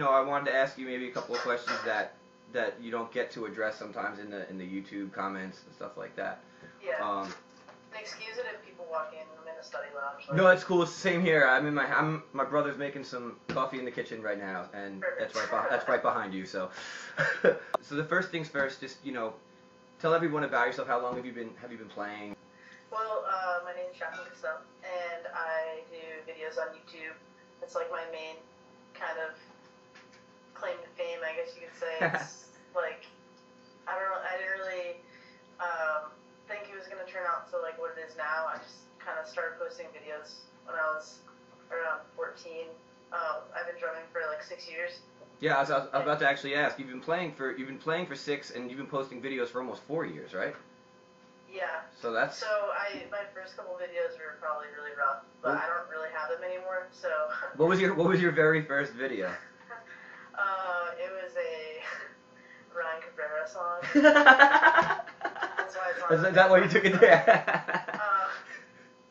I wanted to ask you maybe a couple of questions that you don't get to address sometimes in the YouTube comments and stuff like that. Yeah. Excuse it if people walk in. I'm in a study lounge. No, it's cool. It's the same here. My brother's making some coffee in the kitchen right now, and that's right behind you. So, so the first things first, just tell everyone about yourself. How long have you been playing? Well, my name is Jacqueline Cassell, and I do videos on YouTube. It's like my main kind of claim to fame, I guess you could say. It's like, I don't know, I didn't really think it was going to turn out to like what it is now. I just kind of started posting videos when I was around 14. I've been drumming for like 6 years. Yeah, I was about to actually ask. You've been playing for 6, and you've been posting videos for almost 4 years, right? Yeah. So that's. So my first couple videos were probably really rough, but I don't really have them anymore. So. What was your very first video? It was a Ryan Cabrera song. That's why it's Is that why you took it there?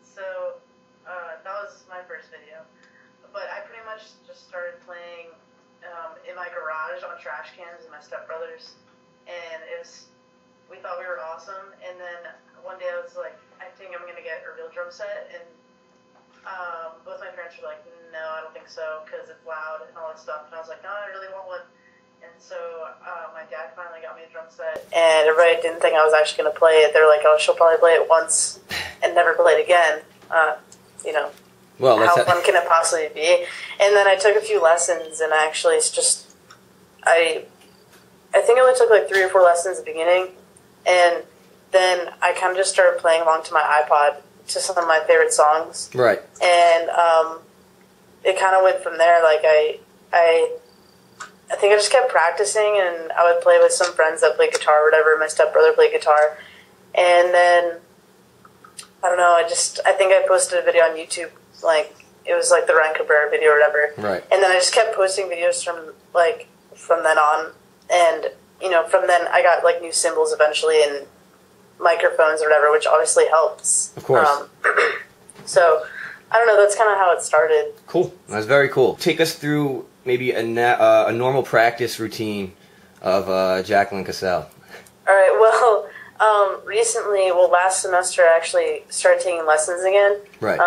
So that was my first video, but I pretty much just started playing in my garage on trash cans with my stepbrothers, and we thought we were awesome. And then one day I was like, I think I'm gonna get a real drum set, and both my parents were like, no, I don't think so, because it's loud and all that stuff. And I was like, no, I really want one. And so my dad finally got me a drum set, and everybody didn't think I was actually going to play it. They were like, oh, she'll probably play it once and never play it again. Well, how fun can it possibly be? And then I took a few lessons, and actually it's just, I think I only took like 3 or 4 lessons at the beginning, and then I kind of just started playing along to my iPod to some of my favorite songs. Right. And it kind of went from there. Like I think I just kept practicing, and I would play with some friends that played guitar or whatever. My stepbrother played guitar. And then, I don't know, I think I posted a video on YouTube, like, it was like the Ryan Cabrera video or whatever. Right. And then I just kept posting videos from then on. And, from then I got, like, new cymbals eventually and microphones or whatever, which obviously helps. Of course. So, I don't know, that's kind of how it started. Cool. That's very cool. Take us through maybe a normal practice routine of Jacqueline Cassell. All right, well, recently, last semester I actually started taking lessons again. Right.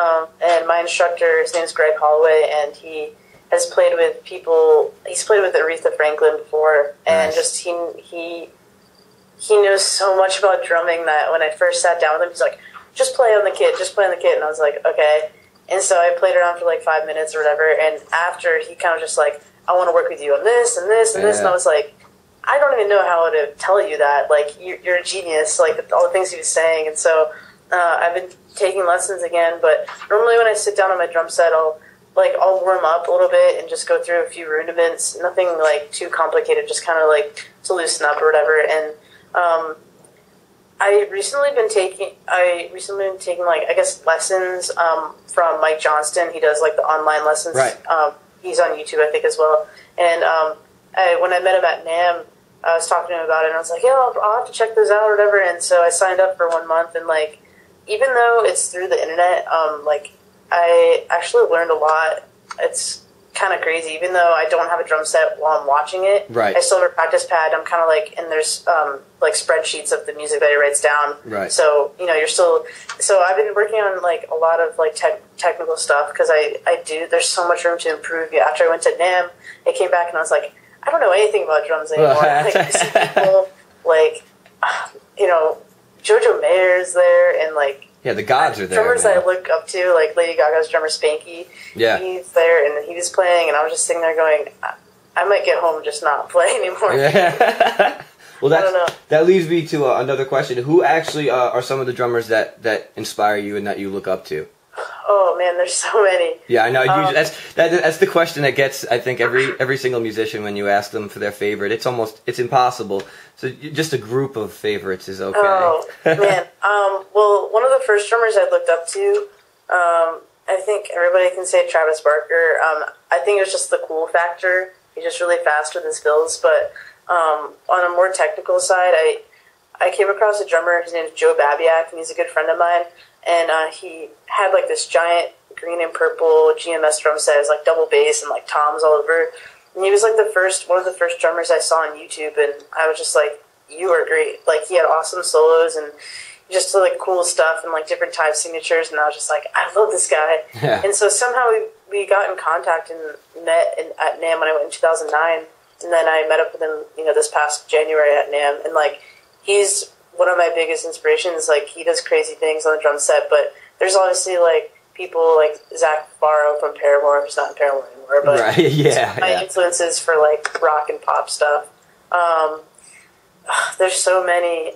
And my instructor, his name's Greg Holloway, and he has played with people, he's played with Aretha Franklin before, and nice. he knows so much about drumming that when I first sat down with him, he's like, just play on the kit, and I was like, okay. And so I played around for like 5 minutes or whatever, and after he kind of just like, I want to work with you on this and this and this, and I was like, I don't even know how to tell you that. Like, you're a genius, like all the things he was saying. And so I've been taking lessons again, but normally when I sit down on my drum set, I'll warm up a little bit and just go through a few rudiments, nothing like too complicated, just kind of like to loosen up or whatever. And I recently been taking like, I guess, lessons from Mike Johnston. He does like the online lessons. Right. He's on YouTube, I think, as well. And when I met him at NAMM, I was talking to him about it, and I was like, yeah, I'll have to check those out or whatever. And so I signed up for 1 month, and like, even though it's through the internet, like, I actually learned a lot. It's kind of crazy, even though I don't have a drum set while I'm watching it. Right. I still have a practice pad. I'm kind of like, and there's like spreadsheets of the music that he writes down. Right. So you're still. So I've been working on like a lot of like technical stuff because I do. There's so much room to improve. After I went to NAMM, I came back and I was like, I don't know anything about drums anymore. Like, I see people like, Jojo Mayer's there, and like. Yeah, the gods are there. Drummers that I look up to, like Lady Gaga's drummer Spanky. Yeah. He's there, and he was playing, and I was just sitting there going, I might get home and just not play anymore. Yeah. Well, I don't know. That leads me to another question. Who actually are some of the drummers that inspire you and that you look up to? Oh man, there's so many. Yeah, I know. That's the question that gets, I think, every single musician when you ask them for their favorite. It's impossible. So just a group of favorites is okay. Oh man. Well, one of the first drummers I looked up to, I think everybody can say Travis Barker. I think it was just the cool factor. He's just really fast with his fills. But on a more technical side, I came across a drummer. His name is Joe Babiak, and he's a good friend of mine. And he had like this giant green and purple GMS drum set. It was like double bass and like toms all over. And he was like one of the first drummers I saw on YouTube, and I was just like, you are great. Like, he had awesome solos and just like cool stuff and like different time signatures, and I was just like, I love this guy. Yeah. And so somehow we got in contact and met at NAMM when I went in 2009, and then I met up with him, this past January at NAMM, and like, he's one of my biggest inspirations. Like, he does crazy things on the drum set, but there's obviously like people like Zach Barrow from Paramore, who's not in Paramore anymore, but right. Yeah, my influences for like rock and pop stuff. There's so many.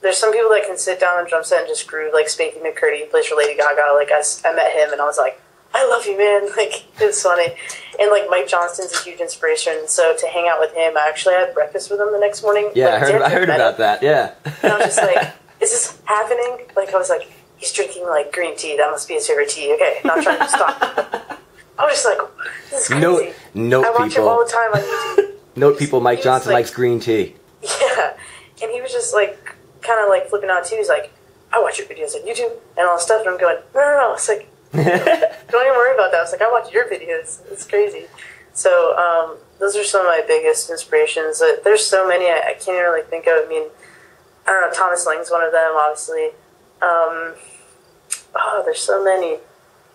There's some people that can sit down on a drum set and just groove, like Spanky McCurdy, who plays for Lady Gaga. Like, I met him, and I was like, I love you, man. Like, it was funny. And, like, Mike Johnston's a huge inspiration. So to hang out with him, I actually had breakfast with him the next morning. Yeah, like, I heard about that, yeah. And I was just like, is this happening? Like, I was like, he's drinking, like, green tea. That must be his favorite tea. Okay, not trying to stop. I was just like, this is crazy. Note I watch people. him all the time on YouTube. Note people, Mike Johnson likes green tea. Yeah. And he was just, like, kind of like flipping out too. He's like, I watch your videos on YouTube and all this stuff, and I'm going, no. It's like, don't even worry about that. I was like, I watch your videos. It's crazy. So those are some of my biggest inspirations. There's so many I can't even really think of. I mean, I don't know. Thomas Lang's one of them, obviously. There's so many.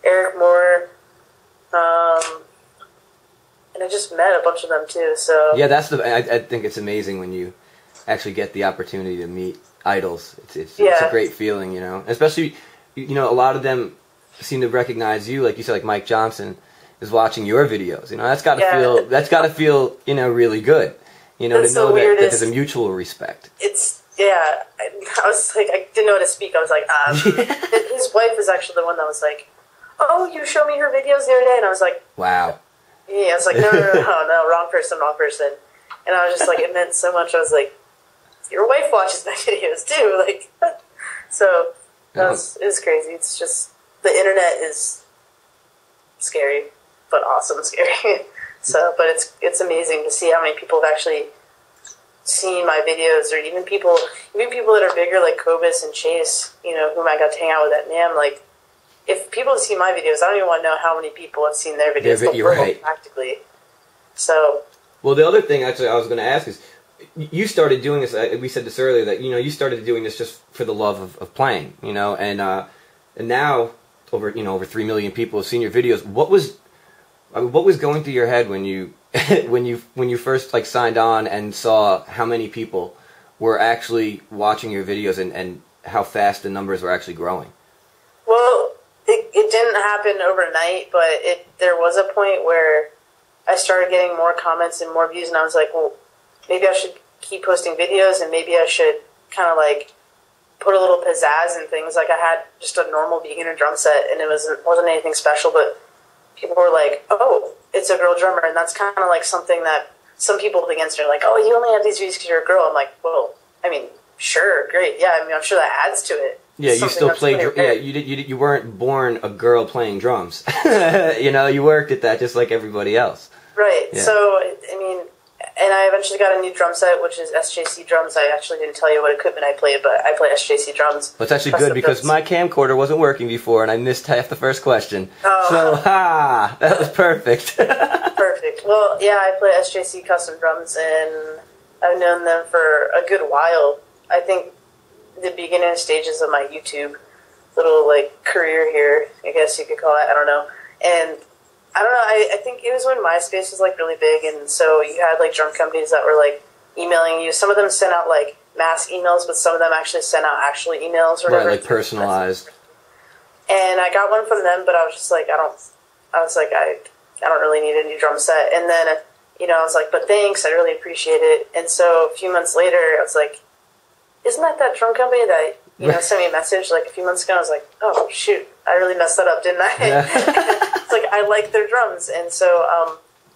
Eric Moore. And I just met a bunch of them too. So yeah, I think it's amazing when you actually get the opportunity to meet idols. It's a great feeling, Especially, a lot of them seem to recognize you, like you said, like Mike Johnson is watching your videos. That's got to feel, really good. To know that there's a mutual respect. I was like, I didn't know how to speak. I was like, his wife is actually the one that was like, oh, you showed me her videos the other day, and I was like, wow. Yeah, I was like, no, wrong person. And I was just like, it meant so much. I was like, your wife watches my videos too, like, so it was crazy. It's just, the internet is scary, but awesome scary. So, but it's amazing to see how many people have actually seen my videos, or even people that are bigger, like Cobus and Chase, whom I got to hang out with at NAMM. Like, if people have seen my videos, I don't even want to know how many people have seen their videos. You're right. Practically. So. Well, the other thing actually I was going to ask is, you started doing this. We said this earlier that you started doing this just for the love of playing, and now over 3 million people have seen your videos. What was going through your head when you when you first like signed on and saw how many people were actually watching your videos and how fast the numbers were actually growing? Well, it didn't happen overnight, but there was a point where I started getting more comments and more views, and I was like, well, maybe I should keep posting videos, and maybe I should kind of like put a little pizzazz and things. Like, I had just a normal beginner drum set, and it wasn't anything special, but people were like, oh, it's a girl drummer, and that's kind of like something that some people hold against me. Like, oh, you only have these views because you're a girl. I'm like, well, I mean, sure, great, yeah. I mean, I'm sure that adds to it. Yeah, you still played. Yeah, you weren't born a girl playing drums. You worked at that just like everybody else. Right. Yeah. So, I mean, and I eventually got a new drum set, which is SJC drums. I actually didn't tell you what equipment I played, but I play SJC drums. Well, it's actually good because my camcorder wasn't working before, and I missed half the first question. Oh. So, that was perfect. Perfect. Well, yeah, I play SJC custom drums, and I've known them for a good while. I think the beginning stages of my YouTube little, like, career here, I guess you could call it. I don't know. And I don't know, I think it was when MySpace was, like, really big, and so you had, like, drum companies that were, like, emailing you. Some of them sent out, like, mass emails, but some of them actually sent out actual emails or whatever. Right, like personalized. And I got one from them, but I was just like, I don't really need a new drum set. And then, I was like, but thanks, I really appreciate it. And so a few months later, I was like, isn't that drum company that, sent me a message like a few months ago? I was like, oh, shoot, I really messed that up, didn't I? Yeah. It's like, I like their drums. And so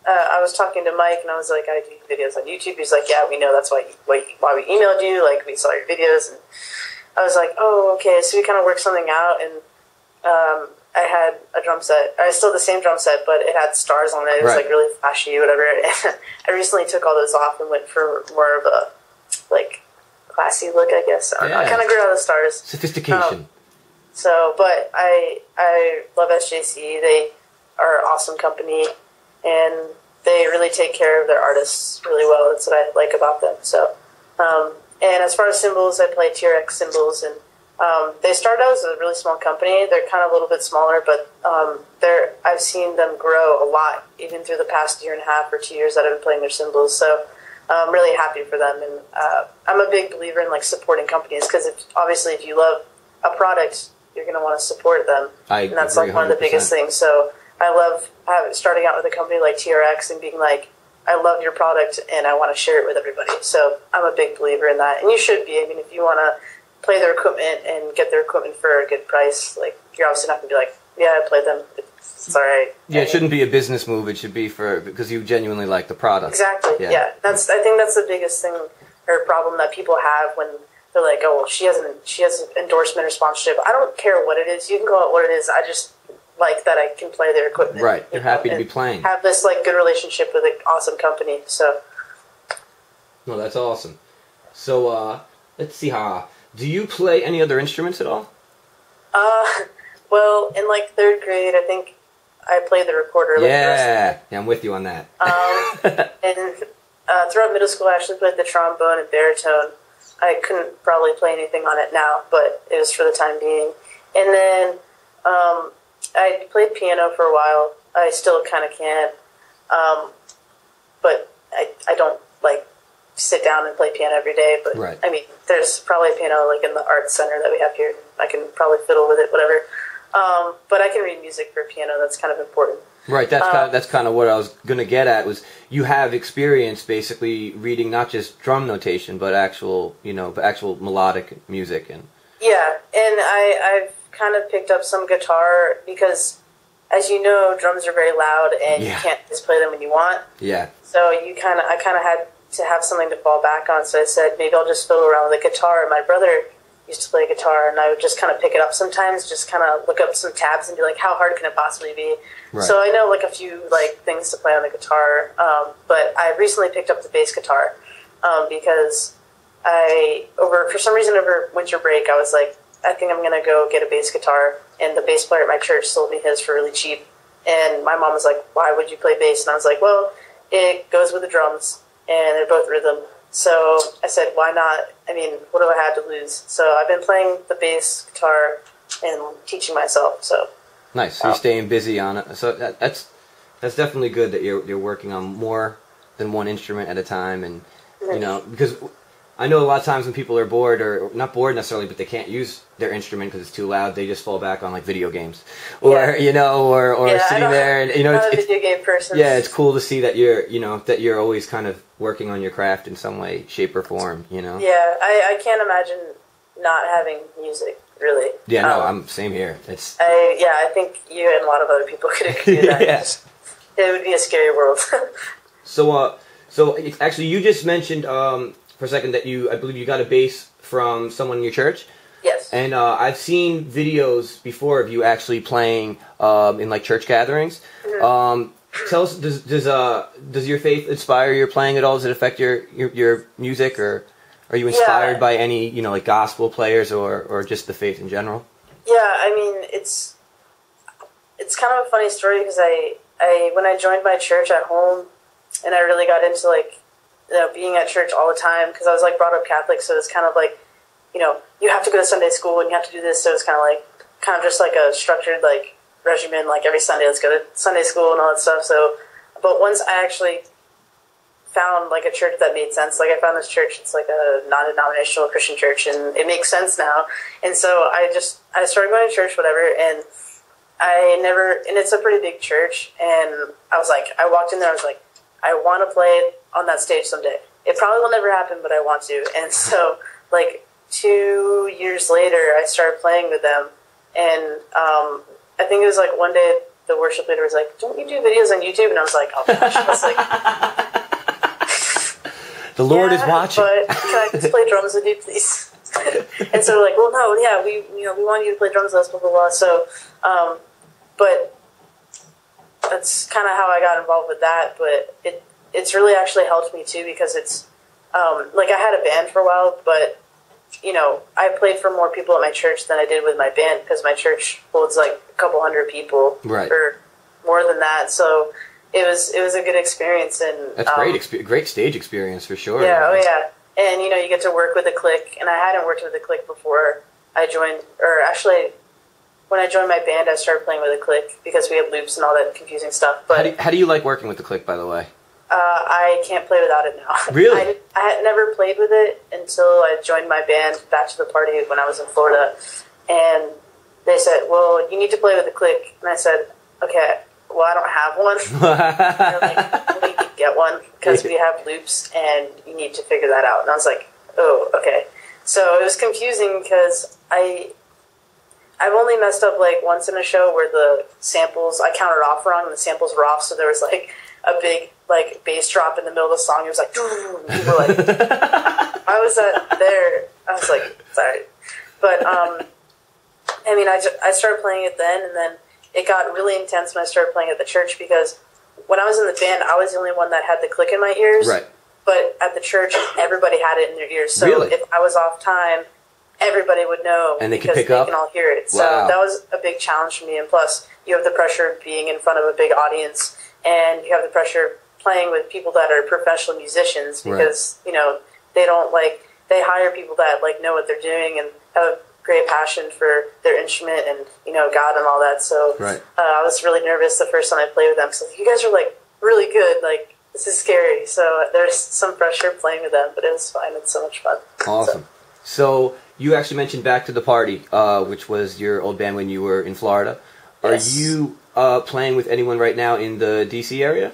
I was talking to Mike, and I was like, I do videos on YouTube. He's like, yeah, we know, that's why we emailed you. Like, we saw your videos. And I was like, oh, okay. So we kind of worked something out, and I had a drum set. I still had the same drum set, but it had stars on it. It was, like, really flashy, whatever. And I recently took all those off and went for more of a, like, classy look, I guess. I kind of grew out of the stars. Sophistication. But I love SJC. They are an awesome company, and they really take care of their artists really well. That's what I like about them. So, and as far as cymbals, I play TRX cymbals, and they started out as a really small company. They're kind of a little bit smaller, but I've seen them grow a lot, even through the past year and a half or 2 years that I've been playing their cymbals. So I'm really happy for them, and I'm a big believer in like supporting companies, because obviously if you love a product, you're going to want to support them, and that's like one of the biggest things. So I love starting out with a company like TRX and being like, I love your product and I want to share it with everybody. So I'm a big believer in that, and you should be. I mean, if you want to play their equipment and get their equipment for a good price, like, you're obviously not going to be like, yeah, I played them, it's all right. Yeah, it shouldn't be a business move. It should be because you genuinely like the product. Exactly. Yeah. I think that's the biggest thing or problem that people have when they're like, oh, well, she has an endorsement or sponsorship. I don't care what it is. You can call it what it is. I just like that I can play their equipment. Right. You're happy to be playing. Have this like good relationship with an awesome company. So. No, that's awesome. So let's see. Do you play any other instruments at all? Well, in like third grade, I think I played the recorder. Yeah, I'm with you on that. And throughout middle school, I actually played the trombone and baritone. I couldn't probably play anything on it now, but it was for the time being. And then I played piano for a while. I still kind of can, but I don't like sit down and play piano every day. But right. I mean, there's probably a piano like in the arts center that we have here. I can probably fiddle with it, whatever. But I can read music for piano. That's kind of important. Right. That's kind of what I was gonna get at. Was you have experience basically reading not just drum notation, but actual melodic music and. Yeah, and I've kind of picked up some guitar because, as you know, drums are very loud and you can't just play them when you want. Yeah. So I kind of had to have something to fall back on. So I said maybe I'll just fiddle around with a guitar. My brother used to play guitar, and I would just kind of pick it up sometimes, just kind of look up some tabs and be like, how hard can it possibly be? Right. So I know like a few like things to play on the guitar, but I recently picked up the bass guitar because for some reason over winter break, I was like, I think I'm going to go get a bass guitar, and the bass player at my church sold me his for really cheap, and my mom was like, why would you play bass? And I was like, well, it goes with the drums, and they're both rhythm. So I said, why not? I mean, what do I have to lose? So I've been playing the bass guitar and teaching myself. So nice. So you're staying busy on it. So that's definitely good that you're working on more than one instrument at a time, and because I know a lot of times when people are bored, or not bored necessarily, but they can't use their instrument because it's too loud, they just fall back on like video games, or or sitting there, and I'm not a video game person. Yeah, it's cool to see that you're always kind of working on your craft in some way, shape, or form. Yeah, I can't imagine not having music, really. Yeah, no, I'm same here. I think you and a lot of other people could agree with that. Yes. It would be a scary world. So actually, you just mentioned for a second that I believe you got a bass from someone in your church. Yes. And I've seen videos before of you actually playing in like church gatherings. Mm-hmm. Tell us, does your faith inspire your playing at all? Does it affect your music, or are you inspired by any like gospel players or just the faith in general? Yeah, I mean it's kind of a funny story because I when I joined my church at home, and I really got into like being at church all the time because I was like brought up Catholic, so it's kind of like you have to go to Sunday school and you have to do this, so it's kind of just like a structured like regimen, like every Sunday let's go to Sunday school and all that stuff. So, but once I actually found like a church that made sense, like I found this church, it's like a non-denominational Christian church, and it makes sense now. And so I started going to church, whatever, and and it's a pretty big church, and I walked in there, I was like, I want to play on that stage someday. It probably will never happen, but I want to. And so like 2 years later, I started playing with them, and I think it was like one day the worship leader was like, don't you do videos on YouTube? And I was like, oh gosh. I was like, the Lord is watching. But can I just play drums with you, please? And so we're like, well, no, yeah, we want you to play drums with us, blah, blah, blah. So, but that's kind of how I got involved with that. But it's really actually helped me too, because it's, like I had a band for a while, but I played for more people at my church than I did with my band, because my church holds like a couple hundred people, right, or more than that. So it was a good experience. And that's great stage experience for sure. Yeah, oh yeah. And you know, you get to work with a clique, and I hadn't worked with a clique before I joined, or actually, when I joined my band, I started playing with a clique because we had loops and all that confusing stuff. But how do you like working with the clique, by the way? I can't play without it now. Really? I had never played with it until I joined my band Back to the Party when I was in Florida, and they said, "Well, you need to play with the clique," and I said, "Okay, well, I don't have one." They're like, "We need to get one because we have loops, and you need to figure that out." And I was like, "Oh, okay." So it was confusing because I've only messed up like once in a show where the samples, I counted off wrong and the samples were off, so there was like a big like bass drop in the middle of the song. It was like, and people were like, I was there. I was like, sorry. But, I mean, I started playing it then, and then it got really intense when I started playing at the church because when I was in the band, I was the only one that had the click in my ears. Right. But at the church, everybody had it in their ears. So really? If I was off time, everybody would know and they because can pick up? They can all hear it. So wow. that was a big challenge for me. And plus, you have the pressure of being in front of a big audience, and you have the pressure of playing with people that are professional musicians because, right. You know, they hire people that like know what they're doing and have a great passion for their instrument and, you know, God and all that. So right. I was really nervous the first time I played with them because you guys are like really good. Like, this is scary. So there's some pressure playing with them, but it was fine. It's so much fun. Awesome. So you actually mentioned Back to the Party, which was your old band when you were in Florida. Yes. Are you playing with anyone right now in the D.C. area?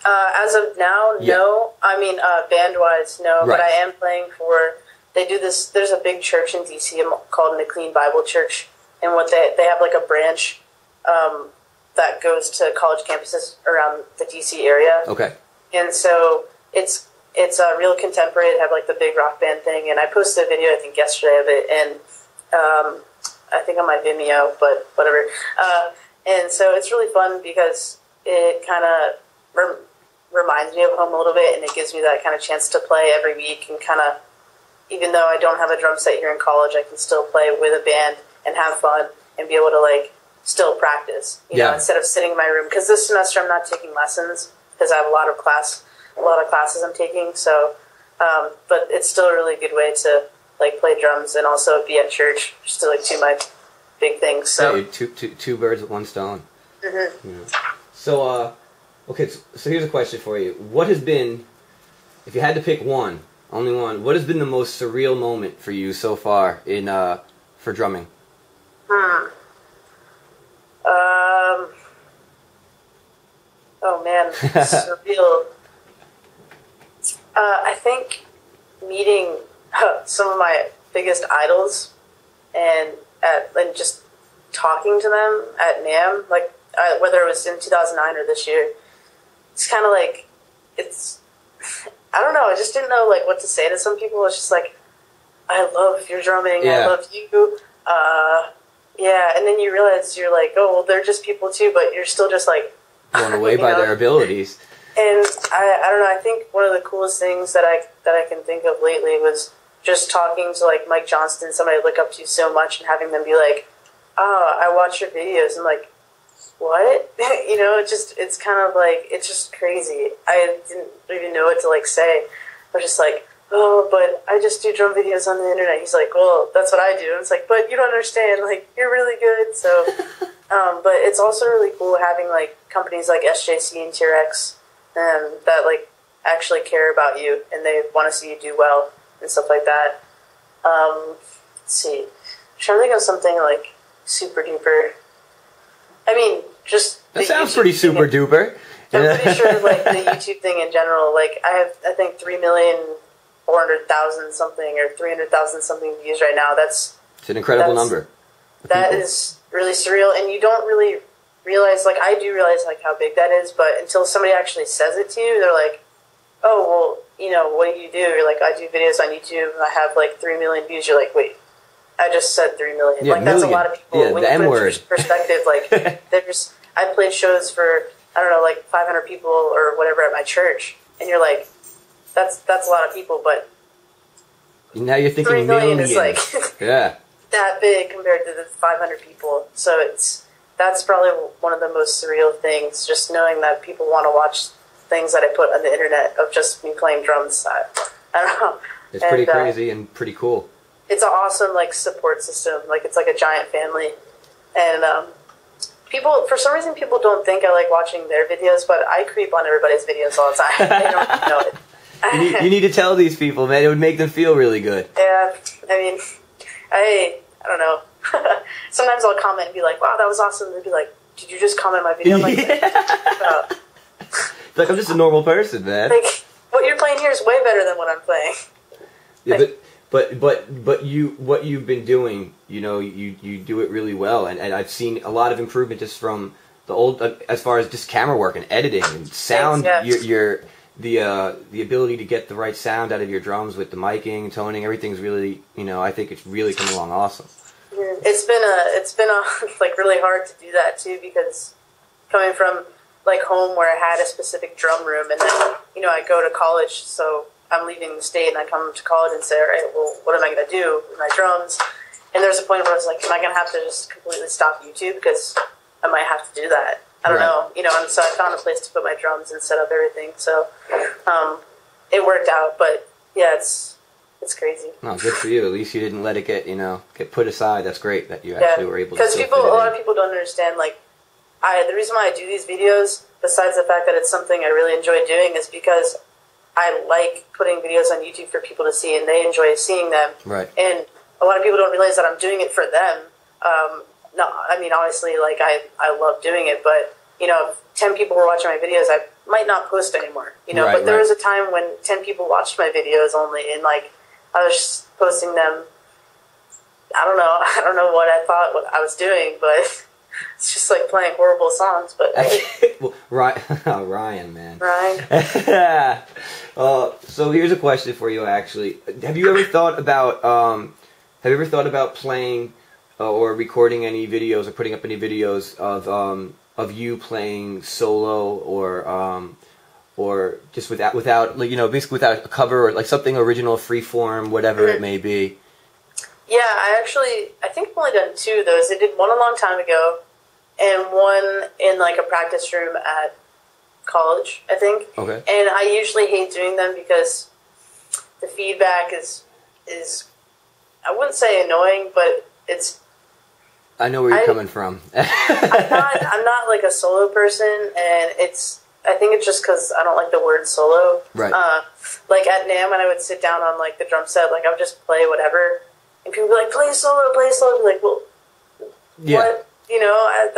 As of now, no. I mean, band-wise, no. Right. But I am playing for... They do this... There's a big church in D.C. called McAuley Bible Church. And what they have like a branch that goes to college campuses around the D.C. area. Okay. And so it's real contemporary. They have like the big rock band thing. And I posted a video, I think, yesterday of it. And I think on my Vimeo, but whatever. And so it's really fun because it kind of reminds me of home a little bit, and it gives me that kind of chance to play every week and kind of, even though I don't have a drum set here in college, I can still play with a band and have fun and be able to like still practice, you know, instead of sitting in my room. Because this semester I'm not taking lessons because I have a lot of classes I'm taking. So, but it's still a really good way to like play drums and also be at church. Just to like do my big things. So yeah, two birds with one stone. Mm-hmm. Yeah. So okay, so here's a question for you. What has been, if you had to pick one, only one, what has been the most surreal moment for you so far in for drumming? Oh man, surreal. I think meeting some of my biggest idols and just talking to them at NAMM, like whether it was in 2009 or this year, it's kind of like, I don't know, I just didn't know like what to say to some people. It's just like, I love your drumming, I love you, and then you realize you're like, oh, well, they're just people too, but you're still just like blown away by their abilities. And I don't know, I think one of the coolest things that I can think of lately was just talking to like Mike Johnston, somebody I look up to so much, and having them be like, oh, I watch your videos. I'm like, what? You know, it's kind of like, it's just crazy. I didn't even know what to like say. I was just like, oh, but I just do drum videos on the internet. He's like, well, that's what I do. And it's like, but you don't understand. Like, you're really good. So, but it's also really cool having like companies like SJC and T-Rex that like actually care about you and they want to see you do well and stuff like that. Let's see. I'm trying to think of something like super duper. I mean, just that sounds pretty super duper. I'm pretty sure like the YouTube thing in general. Like I think 3,400,000 something or 300,000 something views right now. It's an incredible number. That is really surreal, and you don't really realize. Like I do realize like how big that is, but until somebody actually says it to you, they're like, "Oh, well, you know, what do you do?" You're like, "I do videos on YouTube. And I have like 3 million views." You're like, "Wait, I just said 3 million." Yeah, like that's a lot of people. Yeah, when the you M put word. it into perspective, like I played shows for I don't know, like 500 people or whatever at my church, and you're like, that's a lot of people, but now you're thinking 3 million millions. is like yeah, that big compared to the 500 people. So it's that's probably one of the most surreal things, just knowing that people want to watch things that I put on the internet of just me playing drums. I don't know. It's pretty crazy and pretty cool. It's an awesome, like, support system. Like, it's like a giant family. And people, for some reason, people don't think I like watching their videos, but I creep on everybody's videos all the time. They don't know it. You need to tell these people, man. It would make them feel really good. Yeah, I mean, I don't know. Sometimes I'll comment and be like, wow, that was awesome. They'd be like, did you just comment on my video? I'm like, Like, I'm just a normal person, man. Like, what you're playing here is way better than what I'm playing. Yeah, but what you've been doing, you know, you do it really well, and I've seen a lot of improvement just from the old, as far as just camera work and editing and sound. Thanks, your the ability to get the right sound out of your drums with the miking, toning, everything's really, you know, I think it's really come along awesome. It's been like really hard to do that too, because coming from like home where I had a specific drum room, and then, you know, I go to college, so I'm leaving the state and I come to college and say, all right, well, what am I going to do with my drums? And there's a point where I was like, am I going to have to just completely stop YouTube? Because I might have to do that. I don't know. You know, and so I found a place to put my drums and set up everything. So it worked out. But yeah, it's crazy. No, good for you. At least you didn't let it get put aside. That's great that you actually were able to. Because a lot of people don't understand, like, the reason why I do these videos, besides the fact that it's something I really enjoy doing, is because I like putting videos on YouTube for people to see, and they enjoy seeing them. Right. And a lot of people don't realize that I'm doing it for them. No, I mean, obviously, like, I love doing it, but, you know, if 10 people were watching my videos, I might not post anymore, you know. But there was a time when 10 people watched my videos only, and, like, I was just posting them. I don't know what I thought what I was doing, but it's just like playing horrible songs. But well, Ryan, man. Ryan. So here's a question for you. Actually, have you ever thought about playing or recording any videos or putting up any videos of you playing solo or just without like, you know, basically without a cover, or like something original, free form, whatever it may be? Yeah, I think I've only done two of those. I did one a long time ago, and one in like a practice room at college, I think. Okay. And I usually hate doing them because the feedback is I wouldn't say annoying, but it's. I know where you're coming from. I'm not like a solo person, and I think it's just because I don't like the word solo. Right. Like at NAMM, when I would sit down on like the drum set, like I would just play whatever, and people would be like, play solo, play solo. I'd be like, well, what? You know, I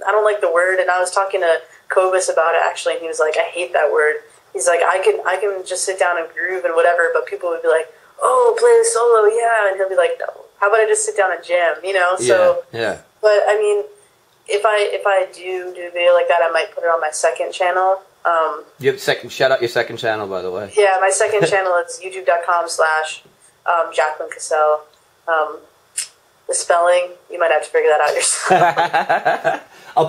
don't like the word. And I was talking to Cobus about it actually, and he was like, I hate that word. He's like, I can just sit down and groove and whatever, but people would be like, oh, play a solo, yeah, and he'll be like, no, how about I just sit down and jam, you know? So yeah. But I mean, if I do a video like that, I might put it on my second channel. You have shout out your second channel, by the way. Yeah, my second channel is youtube.com/Jacqueline Cassell. The spelling, you might have to figure that out yourself. I'll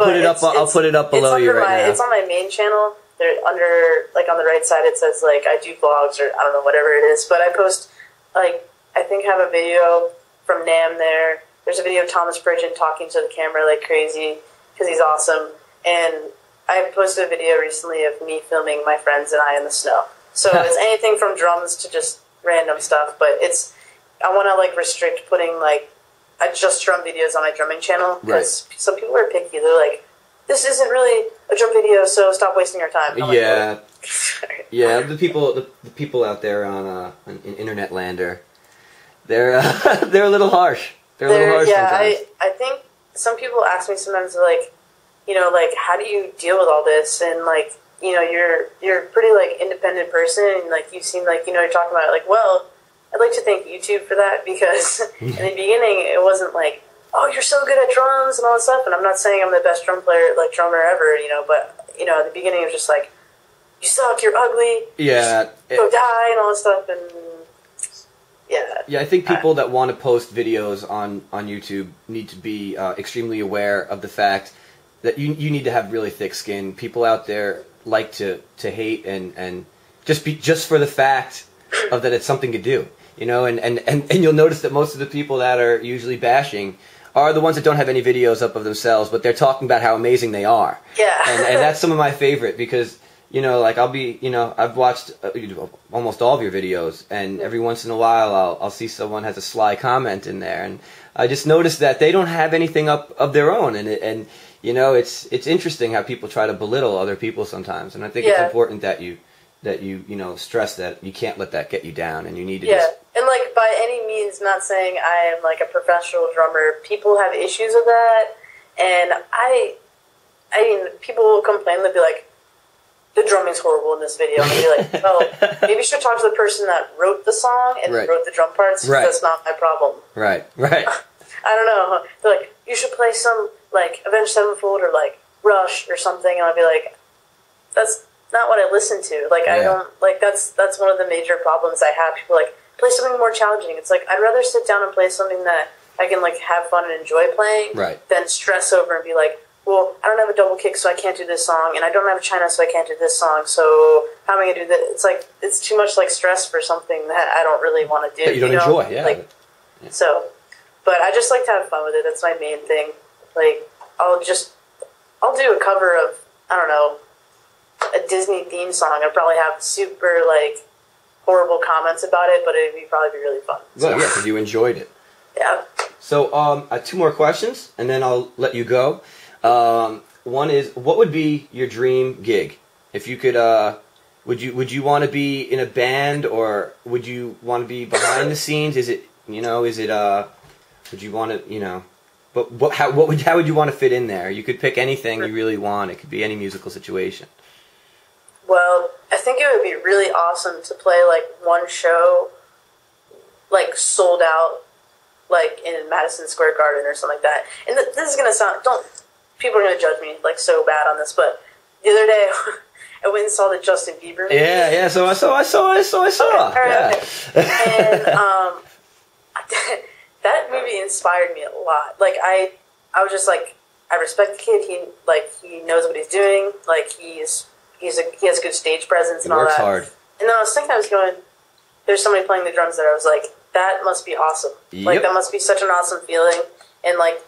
put it up below you right now. It's on my main channel. They're under, like, on the right side, it says, like, I do vlogs, or I don't know, whatever it is. But I post, like, I think I have a video from NAMM there. There's a video of Thomas Bridgen talking to the camera like crazy, because he's awesome. And I posted a video recently of me filming my friends and I in the snow. So it's anything from drums to just random stuff. But I want to, like, restrict putting, like, just drum videos on my drumming channel, because some people are picky. They're like, this isn't really a drum video, so stop wasting your time. Yeah. Yeah, the people out there in internet lander, they're they're a little harsh. They're a little harsh sometimes. I think some people ask me sometimes, like, you know, like, how do you deal with all this? And, like, you know, you're a pretty, like, independent person, and, like, you seem like, you know, you're talking about it, like, well, I'd like to thank YouTube for that, because in the beginning it wasn't like, oh, you're so good at drums and all this stuff, and I'm not saying I'm the best drummer ever, you know, but, you know, at the beginning it was just like, you suck, you're ugly, go die, and all this stuff, and yeah, I think people that want to post videos on YouTube need to be extremely aware of the fact that you need to have really thick skin. People out there like to hate and just for the fact of that it's something to do, you know, and you'll notice that most of the people that are usually bashing are the ones that don't have any videos up of themselves, but they're talking about how amazing they are. Yeah. And that's some of my favorite because, you know, like I've watched almost all of your videos, and every once in a while I'll see someone has a sly comment in there, and I just noticed that they don't have anything up of their own, and you know, it's interesting how people try to belittle other people sometimes, and I think it's important that you stress that you can't let that get you down, and you need to and like by any means, not saying I am like a professional drummer. People have issues with that, and I mean, people will complain. They'll be like, the drumming's horrible in this video. And I'll be like, well, maybe you should talk to the person that wrote the song and wrote the drum parts. Right. That's not my problem. Right. I don't know. They're like, you should play some like Avenged Sevenfold or like Rush or something, and I'll be like, that's not what I listen to. Like I don't like that's one of the major problems I have. People like, play something more challenging. It's like I'd rather sit down and play something that I can like have fun and enjoy playing than stress over and be like, well, I don't have a double kick, so I can't do this song, and I don't have a China, so I can't do this song, so how am I going to do this? It's like, it's too much like stress for something that I don't really want to do. That you don't enjoy, Like, so, but I just like to have fun with it. That's my main thing. Like, I'll do a cover of, I don't know, a Disney theme song. I'd probably have super, like, horrible comments about it, but it'd probably be really fun. Well, yeah, because you enjoyed it. Yeah. So, I have 2 more questions, and then I'll let you go. One is, what would be your dream gig? If you could, would you want to be in a band, or would you want to be behind the scenes? Is it, would you want to, but how would you want to fit in there? You could pick anything you really want. It could be any musical situation. Well, I think it would be really awesome to play, like, one show, like, sold out, like, in Madison Square Garden or something like that. And this is going to sound, people are going to judge me, like, so bad on this, but the other day, I went and saw the Justin Bieber movie. Yeah, so I saw. Okay. And, that movie inspired me a lot. Like, I was just like, I respect the kid. He knows what he's doing. Like, he has good stage presence and all that. He works hard. And then I was thinking, there's somebody playing the drums there. I was like, that must be awesome. Yep. Like, that must be such an awesome feeling. And, like,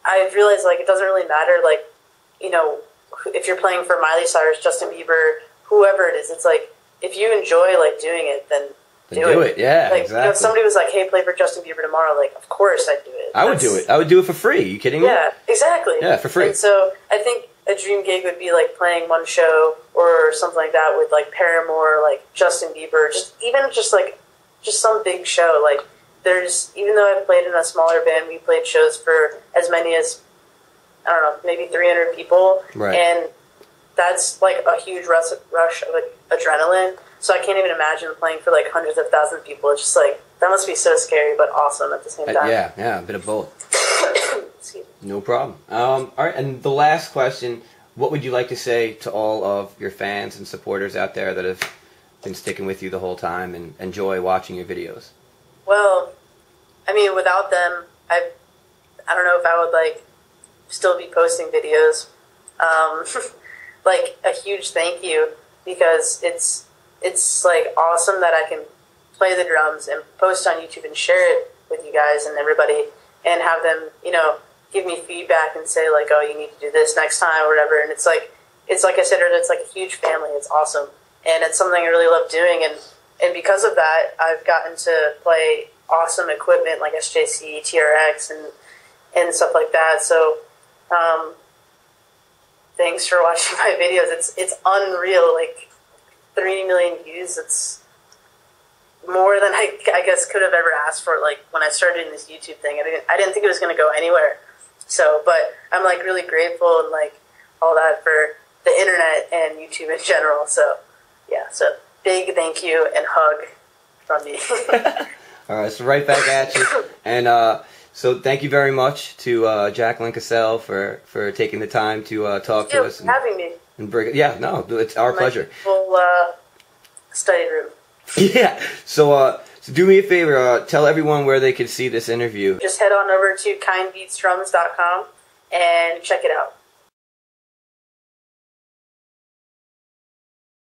I realized, like, it doesn't really matter, like, if you're playing for Miley Cyrus, Justin Bieber, whoever it is. It's like, if you enjoy, like, doing it, then do it. Yeah, like, exactly. If somebody was like, hey, play for Justin Bieber tomorrow, like, of course I'd do it. I would do it. I would do it for free. Are you kidding me? Yeah, exactly. Yeah, for free. And so I think a dream gig would be, like, playing one show or something like that with, like, Paramore, like, Justin Bieber, just some big show. Like, even though I've played in a smaller band, we played shows for as many as, I don't know, maybe 300 people. Right. And that's, like, a huge rush of adrenaline. So I can't even imagine playing for, like, hundreds of thousands of people. It's just, like, that must be so scary but awesome at the same time. Yeah, a bit of both. No problem. All right, and the last question, what would you like to say to all of your fans and supporters out there that have been sticking with you the whole time and enjoy watching your videos? Well, I mean, without them, I don't know if I would, like, still be posting videos. Like, a huge thank you, because it's like awesome that I can play the drums and post on YouTube and share it with you guys and everybody, and have them, give me feedback and say, like, oh, you need to do this next time or whatever. And it's like I said, it's like a huge family. It's awesome, and it's something I really love doing. And because of that, I've gotten to play awesome equipment like SJC, TRX, and stuff like that. So, thanks for watching my videos. It's unreal. Like, 3 million views. It's more than I guess could have ever asked for. Like, when I started in this YouTube thing, I didn't think it was going to go anywhere. So, but I'm, like, really grateful and, like, all that for the internet and YouTube in general. So, yeah. So, big thank you and hug from me. All right, so right back at you. And so thank you very much to Jacqueline Cassell for taking the time to talk to us. And having me. And it's our pleasure. Full study room. Yeah. So do me a favor. Tell everyone where they can see this interview. Just head on over to kindbeatsdrums.com and check it out.